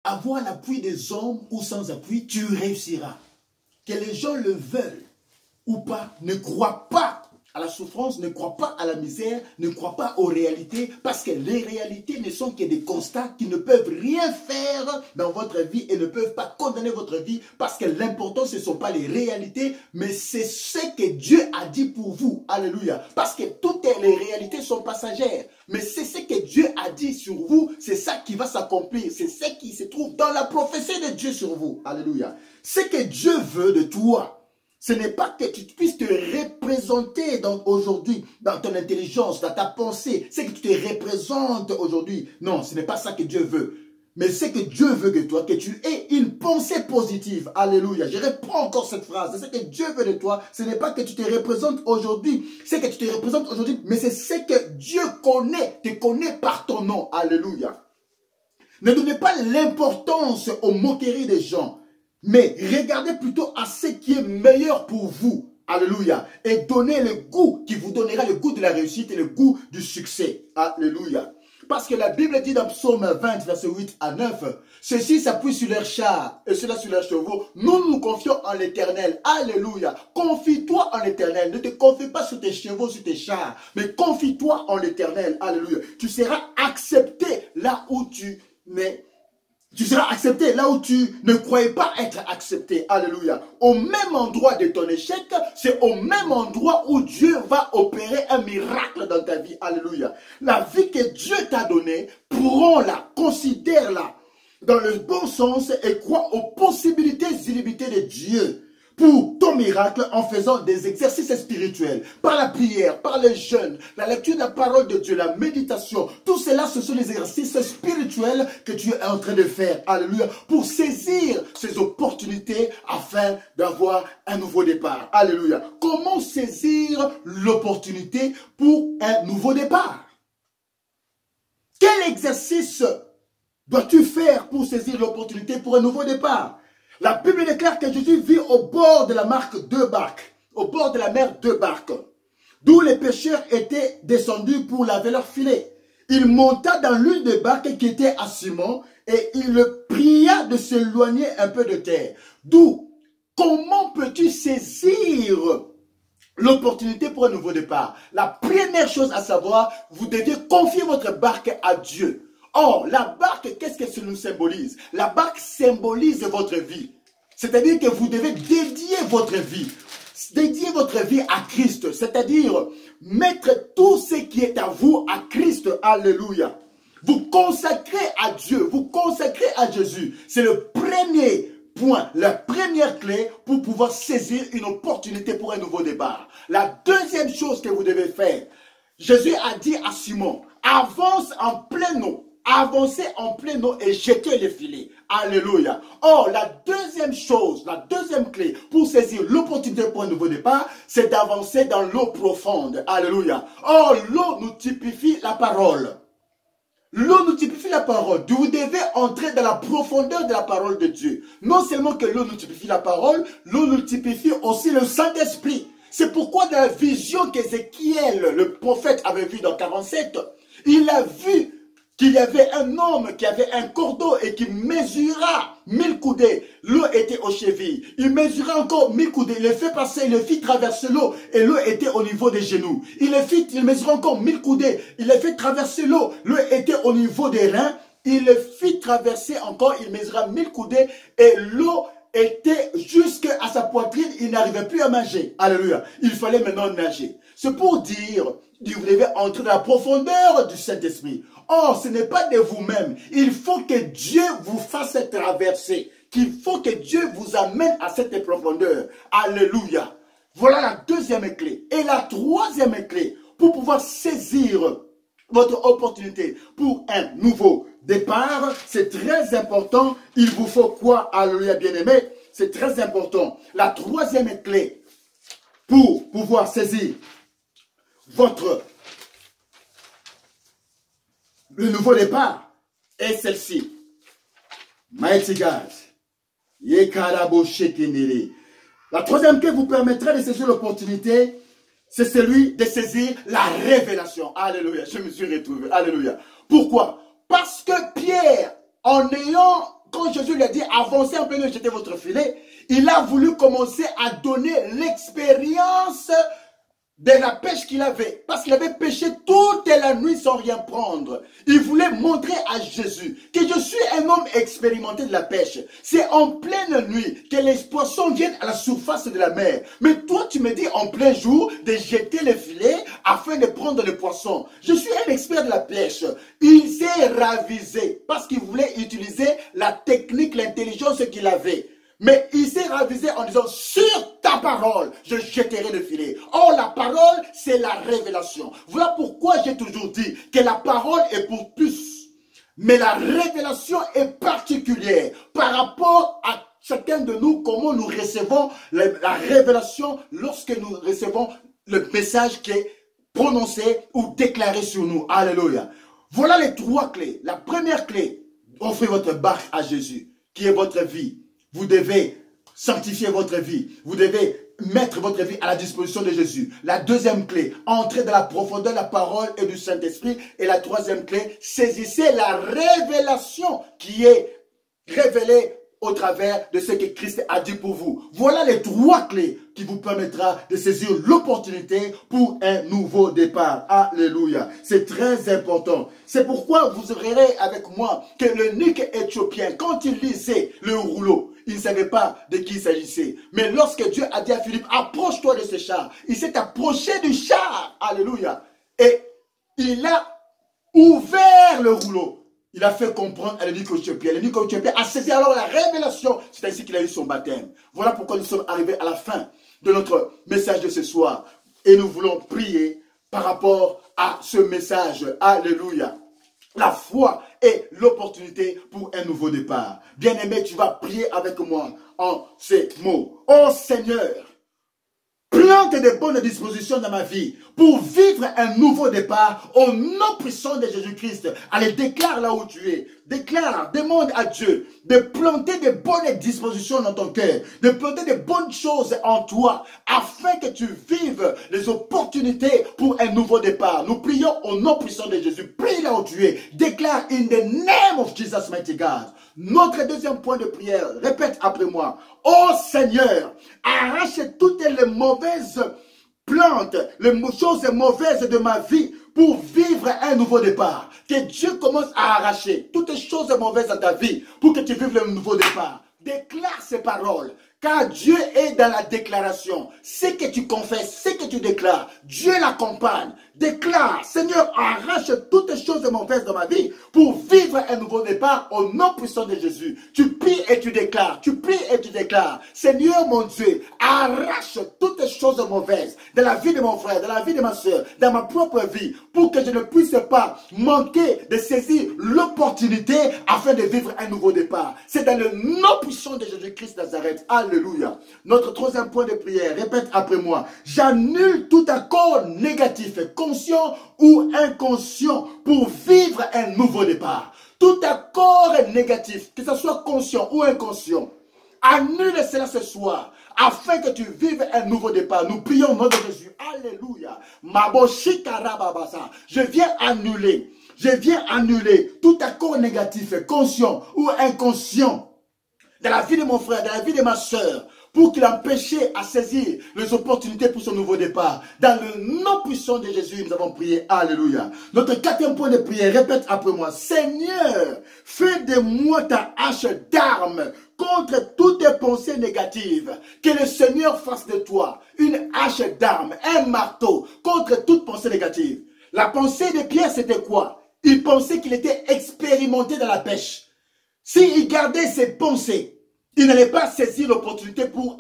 avoir l'appui des hommes ou sans appui, tu réussiras. Que les gens le veulent ou pas, ne crois pas à la souffrance, ne crois pas à la misère, ne crois pas aux réalités, parce que les réalités ne sont que des constats qui ne peuvent rien faire dans votre vie et ne peuvent pas condamner votre vie, parce que l'important, ce ne sont pas les réalités, mais c'est ce que Dieu a dit pour vous. Alléluia. Parce que toutes les réalités sont passagères, mais c'est ce que Dieu a dit sur vous, c'est ça qui va s'accomplir, c'est ce qui se trouve dans la prophétie de Dieu sur vous. Alléluia. Ce que Dieu veut de toi, ce n'est pas que tu puisses te représenter aujourd'hui dans ton intelligence, dans ta pensée, c'est que tu te représentes aujourd'hui. Non, ce n'est pas ça que Dieu veut. Mais c'est que Dieu veut de toi, que tu aies une pensée positive. Alléluia. Je reprends encore cette phrase. C'est ce que Dieu veut de toi. Ce n'est pas que tu te représentes aujourd'hui. C'est que tu te représentes aujourd'hui, mais c'est ce que Dieu connaît, te connaît par ton nom. Alléluia. Ne donnez pas l'importance aux moqueries des gens. Mais regardez plutôt à ce qui est meilleur pour vous. Alléluia. Et donnez le goût qui vous donnera le goût de la réussite et le goût du succès. Alléluia. Parce que la Bible dit dans Psaume 20, verset 8 à 9, « Ceux-ci s'appuient sur leurs chars et ceux-là sur leurs chevaux. Nous nous confions en l'Éternel. » Alléluia. Confie-toi en l'Éternel. Ne te confie pas sur tes chevaux, sur tes chars, mais confie-toi en l'Éternel. Alléluia. Tu seras accepté là où tu n'es. Tu seras accepté là où tu ne croyais pas être accepté. Alléluia. Au même endroit de ton échec, c'est au même endroit où Dieu va opérer un miracle dans ta vie. Alléluia. La vie que Dieu t'a donnée, prends-la, considère-la dans le bon sens et crois aux possibilités illimitées de Dieu pour ton miracle en faisant des exercices spirituels, par la prière, par les jeûnes, la lecture de la parole de Dieu, la méditation. Tout cela, ce sont les exercices spirituels que tu es en train de faire. Alléluia. Pour saisir ces opportunités afin d'avoir un nouveau départ. Alléluia. Comment saisir l'opportunité pour un nouveau départ? Quel exercice dois-tu faire pour saisir l'opportunité pour un nouveau départ? La Bible déclare que Jésus vit au bord de la mer deux barques, d'où les pêcheurs étaient descendus pour laver leurs filets. Il monta dans l'une des barques qui était à Simon et il le pria de s'éloigner un peu de terre. D'où, comment peux-tu saisir l'opportunité pour un nouveau départ? La première chose à savoir, vous devez confier votre barque à Dieu. Or, la barque, qu'est-ce que ça nous symbolise? La barque symbolise votre vie. C'est-à-dire que vous devez dédier votre vie à Christ. C'est-à-dire mettre tout ce qui est à vous à Christ. Alléluia. Vous consacrez à Dieu, vous consacrez à Jésus. C'est le premier point, la première clé pour pouvoir saisir une opportunité pour un nouveau départ. La deuxième chose que vous devez faire, Jésus a dit à Simon, avance en plein eau. Avancez en plein eau et jetez les filets. Alléluia. Or, la deuxième chose, la deuxième clé pour saisir l'opportunité pour un nouveau départ, c'est d'avancer dans l'eau profonde. Alléluia. Or, l'eau nous typifie la parole. L'eau nous typifie la parole. Vous devez entrer dans la profondeur de la parole de Dieu. Non seulement que l'eau nous typifie la parole, l'eau nous typifie aussi le Saint-Esprit. C'est pourquoi dans la vision qu'Ézéchiel, le prophète, avait vue dans 47, il a vu qu'il y avait un homme qui avait un cordeau et qui mesura 1000 coudées. L'eau était aux chevilles. Il mesura encore 1000 coudées. Il le fait passer, il le fit traverser l'eau et l'eau était au niveau des genoux. Il mesura encore 1000 coudées. Il le fait traverser l'eau. L'eau était au niveau des reins. Il le fit traverser encore. Il mesura 1000 coudées et l'eau était jusqu'à sa poitrine. Il n'arrivait plus à nager. Alléluia. Il fallait maintenant nager. C'est pour dire, vous devez entrer dans la profondeur du Saint-Esprit. Or, ce n'est pas de vous-même. Il faut que Dieu vous fasse traverser. Qu'il faut que Dieu vous amène à cette profondeur. Alléluia. Voilà la deuxième clé. Et la troisième clé, pour pouvoir saisir votre opportunité pour un nouveau départ, c'est très important. Il vous faut quoi? Alléluia, bien-aimé. C'est très important. La troisième clé pour pouvoir saisir le nouveau départ est celle-ci. Mighty God. La troisième clé vous permettra de saisir l'opportunité, c'est celui de saisir la révélation. Alléluia. Je me suis retrouvé. Alléluia. Pourquoi? Parce que Pierre, en ayant quand Jésus lui a dit avancez un peu de jeter votre filet, il a voulu commencer à donner l'expérience de la pêche qu'il avait. Parce qu'il avait pêché toute la nuit sans rien prendre. Il voulait montrer à Jésus que je suis un homme expérimenté de la pêche. C'est en pleine nuit que les poissons viennent à la surface de la mer. Mais toi, tu me dis en plein jour de jeter les filets afin de prendre les poissons. Je suis un expert de la pêche. Il s'est ravisé parce qu'il voulait utiliser la technique, l'intelligence qu'il avait. Mais il s'est ravisé en disant, sur ta parole, je jetterai le filet. Or, la parole, c'est la révélation. Voilà pourquoi j'ai toujours dit que la parole est pour tous. Mais la révélation est particulière par rapport à chacun de nous, comment nous recevons la révélation lorsque nous recevons le message qui est prononcé ou déclaré sur nous. Alléluia. Voilà les trois clés. La première clé, offrez votre barque à Jésus, qui est votre vie. Vous devez sanctifier votre vie. Vous devez mettre votre vie à la disposition de Jésus. La deuxième clé, entrez dans la profondeur de la parole et du Saint-Esprit. Et la troisième clé, saisissez la révélation qui est révélée au travers de ce que Christ a dit pour vous. Voilà les trois clés qui vous permettra de saisir l'opportunité pour un nouveau départ. Alléluia. C'est très important. C'est pourquoi vous verrez avec moi que l'eunuque éthiopien, quand il lisait le rouleau, il ne savait pas de qui il s'agissait. Mais lorsque Dieu a dit à Philippe, approche-toi de ce char, il s'est approché du char. Alléluia. Et il a ouvert le rouleau. Il a fait comprendre à l'eunuque éthiopien. L'eunuque éthiopien a saisi alors la révélation. C'est ainsi qu'il a eu son baptême. Voilà pourquoi nous sommes arrivés à la fin de notre message de ce soir. Et nous voulons prier par rapport à ce message. Alléluia. La foi est l'opportunité pour un nouveau départ. Bien-aimé, tu vas prier avec moi en ces mots. Oh Seigneur, plante de bonnes dispositions dans ma vie pour vivre un nouveau départ au nom puissant de Jésus-Christ. Allez, déclare là où tu es. Déclare, demande à Dieu de planter de bonnes dispositions dans ton cœur, de planter de bonnes choses en toi, afin que tu vives les opportunités pour un nouveau départ. Nous prions au nom puissant de Jésus. Prie là où tu es. Déclare in the name of Jesus, mighty God. Notre deuxième point de prière, répète après moi. Oh Seigneur, arrache toutes les mauvaises plantes, les choses mauvaises de ma vie pour vivre un nouveau départ. Que Dieu commence à arracher toutes les choses mauvaises dans ta vie pour que tu vives le nouveau départ. Déclare ces paroles. Car Dieu est dans la déclaration. Ce que tu confesses, ce que tu déclares, Dieu l'accompagne. Déclare, Seigneur, arrache toutes les choses mauvaises dans ma vie pour vivre un nouveau départ au nom puissant de Jésus. Tu pries et tu déclares, tu pries et tu déclares. Seigneur mon Dieu, arrache toutes les choses mauvaises de la vie de mon frère, de la vie de ma soeur, dans ma propre vie, pour que je ne puisse pas manquer de saisir l'opportunité afin de vivre un nouveau départ. C'est dans le nom puissant de Jésus-Christ Nazareth. Alléluia. Notre troisième point de prière, répète après moi. J'annule tout accord négatif, conscient ou inconscient, pour vivre un nouveau départ. Tout accord négatif, que ce soit conscient ou inconscient, annule cela ce soir, afin que tu vives un nouveau départ. Nous prions au nom de Jésus. Alléluia. Je viens annuler tout accord négatif, conscient ou inconscient, dans la vie de mon frère, dans la vie de ma soeur, pour qu'il empêchait à saisir les opportunités pour son nouveau départ. Dans le nom puissant de Jésus, nous avons prié. Alléluia. Notre quatrième point de prière, répète après moi. Seigneur, fais de moi ta hache d'armes contre toutes tes pensées négatives. Que le Seigneur fasse de toi une hache d'armes, un marteau contre toute pensée négative. La pensée de Pierre, c'était quoi? Il pensait qu'il était expérimenté dans la pêche. S'il gardait ses pensées, il n'allait pas saisir l'opportunité pour